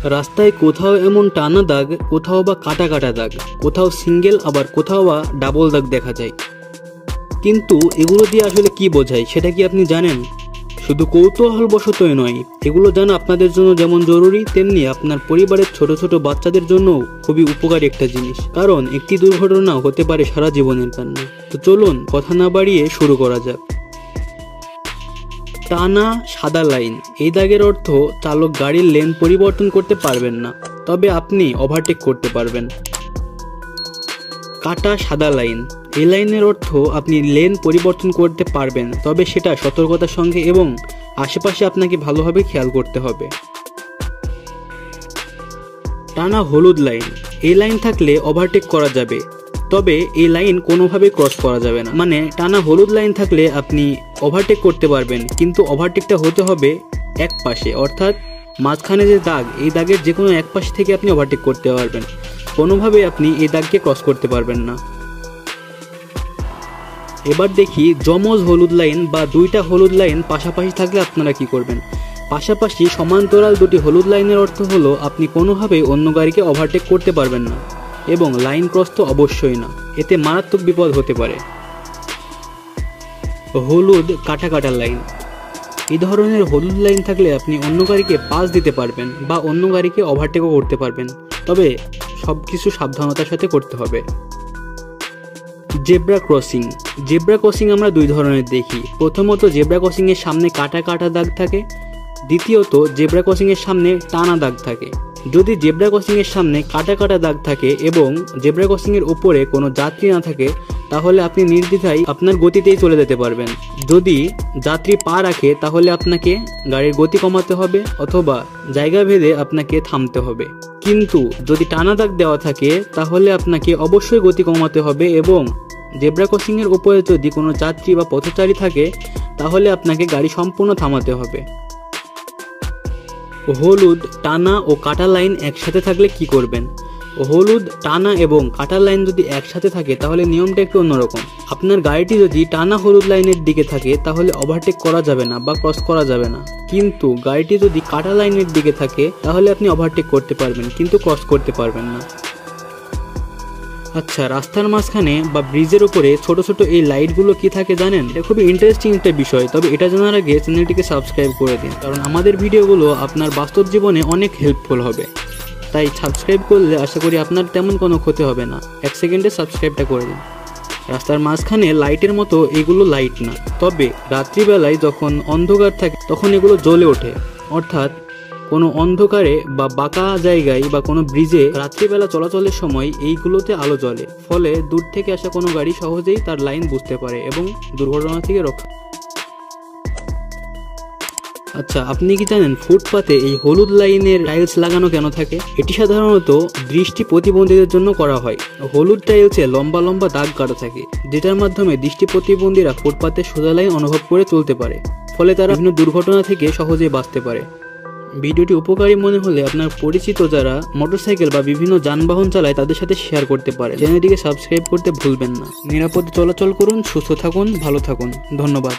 রাস্তায় কোথাও এমন টানা দাগ, কোথাও বা কাটা কাটা দাগ, কোথাও সিঙ্গেল আবার কোথাও বা ডাবল দাগ দেখা যায়। কিন্তু এগুলো দিয়ে আসলে কি বোঝায় সেটা কি আপনি জানেন? শুধু কৌতূহলবশতই নয়, এগুলো জানা আপনাদের জন্য যেমন জরুরি তেমনি আপনার পরিবারের ছোট ছোট বাচ্চাদের জন্য খুবই উপকারী একটা জিনিস, কারণ একটি দুর্ঘটনা হতে পারে সারা জীবনের কান্না। তো চলুন কথা না বাড়িয়ে শুরু করা যাক। টানা সাদা লাইন, এই দাগের অর্থ চালক গাড়ির লেন পরিবর্তন করতে পারবেন না, তবে আপনি ওভারটেক করতে পারবেন। কাটা সাদা লাইন, এই লাইনের অর্থ আপনি লেন পরিবর্তন করতে পারবেন, তবে সেটা সতর্কতার সঙ্গে এবং আশেপাশে আপনাকে ভালোভাবে খেয়াল করতে হবে। টানা হলুদ লাইন, এই লাইন থাকলে ওভারটেক করা যাবে, তবে এই লাইন কোনোভাবে ক্রস করা যাবে না। মানে টানা হলুদ লাইন থাকলে আপনি ওভারটেক করতে পারবেন, কিন্তু ওভারটেকটা হতে হবে এক পাশে, অর্থাৎ মাঝখানে যে দাগ, এই দাগের যে কোনো এক পাশে থেকে আপনি ওভারটেক করতে পারবেন, কোনোভাবে আপনি এই দাগকে ক্রস করতে পারবেন না। এবার দেখি যমজ হলুদ লাইন বা দুইটা হলুদ লাইন পাশাপাশি থাকলে আপনারা কি করবেন। পাশাপাশি সমান্তরাল দুটি হলুদ লাইনের অর্থ হলো আপনি কোনোভাবেই অন্য গাড়িকে ওভারটেক করতে পারবেন না, এবং লাইন ক্রস তো অবশ্যই না, এতে মারাত্মক বিপদ হতে পারে। হলুদ কাটা কাটা লাইন, এই ধরনের হলুদ লাইন থাকলে আপনি অন্য গাড়িকে পাস দিতে পারবেন বা অন্য গাড়িকে ওভারটেকও করতে পারবেন, তবে সবকিছু সাবধানতার সাথে করতে হবে। জেব্রা ক্রসিং, জেব্রা ক্রসিং আমরা দুই ধরনের দেখি। প্রথমত জেব্রা ক্রসিং এর সামনে কাটা কাটা দাগ থাকে, দ্বিতীয়ত জেব্রা ক্রসিং এর সামনে টানা দাগ থাকে। যদি জেব্রা ক্রসিং এর সামনে কাটা কাটা দাগ থাকে এবং জেব্রা ক্রসিং এর উপরে কোনো যাত্রী না থাকে, তাহলে আপনি নির্দ্বিধায় আপনার গতিতেই চলে যেতে পারবেন। যদি যাত্রী পা রাখে তাহলে আপনাকে গাড়ির গতি কমাতে হবে অথবা জায়গা ভেদে আপনাকে থামতে হবে। কিন্তু যদি টানা দাগ দেওয়া থাকে তাহলে আপনাকে অবশ্যই গতি কমাতে হবে, এবং জেব্রা ক্রসিং এর উপরে যদি কোনো যাত্রী বা পথচারী থাকে তাহলে আপনাকে গাড়ি সম্পূর্ণ থামাতে হবে। হলুদ টানা ও কাটা লাইন একসাথে থাকলে কি করবেন? হলুদ টানা এবং কাটা লাইন যদি একসাথে থাকে তাহলে নিয়মটা একটু অন্যরকম। আপনার গাড়িটি যদি টানা হলুদ লাইনের দিকে থাকে তাহলে ওভারটেক করা যাবে না বা ক্রস করা যাবে না, কিন্তু গাড়িটি যদি কাটা লাইনের দিকে থাকে তাহলে আপনি ওভারটেক করতে পারবেন কিন্তু ক্রস করতে পারবেন না। আচ্ছা, রাস্তার মাঝখানে বা ব্রিজের উপরে ছোট ছোট এই লাইটগুলো কি থাকে জানেন? এটা খুবই ইন্টারেস্টিং একটা বিষয়, তবে এটা জানার আগে চ্যানেলটিকে সাবস্ক্রাইব করে দিন, কারণ আমাদের ভিডিওগুলো আপনার বাস্তব জীবনে অনেক হেল্পফুল হবে। তাই সাবস্ক্রাইব করলে আশা করি আপনার তেমন কোনো ক্ষতি হবে না। 1 সেকেন্ডে সাবস্ক্রাইবটা করে দিন। রাস্তার মাঝখানে লাইটের মতো এগুলো লাইট না, তবে রাত্রিবেলায় যখন অন্ধকার থাকে তখন এগুলো জ্বলে ওঠে, অর্থাৎ কোনো অন্ধকারে বা বাঁকা জায়গায় বা কোনো ব্রিজে রাত্রিবেলা চলাচলের সময় এইগুলোতে আলো জ্বলে, ফলে দূর থেকে আসা কোনো গাড়ি সহজেই তার লাইন বুঝতে পারে এবং দুর্ঘটনা থেকে রক্ষা। আচ্ছা, আপনি কি জানেন ফুটপাতে এই হলুদ লাইনের টাইলস লাগানো কেন থাকে? এটি সাধারণত দৃষ্টি প্রতিবন্ধীদের জন্য করা হয়। হলুদ টাইলসে লম্বা লম্বা দাগ কাটা থাকে, যেটার মাধ্যমে দৃষ্টি প্রতিবন্ধীরা ফুটপাতে সোজা লাইন অনুভব করে চলতে পারে, ফলে তারা বিভিন্ন দুর্ঘটনা থেকে সহজেই বাঁচতে পারে। ভিডিওটি উপকারী মনে হলে আপনার পরিচিত যারা মোটরসাইকেল বা বিভিন্ন যানবাহন চালায় তাদের সাথে শেয়ার করতে পারে। চ্যানেলটিকে সাবস্ক্রাইব করতে ভুলবেন না। নিরাপদে চলাচল করুন, সুস্থ থাকুন, ভালো থাকুন। ধন্যবাদ।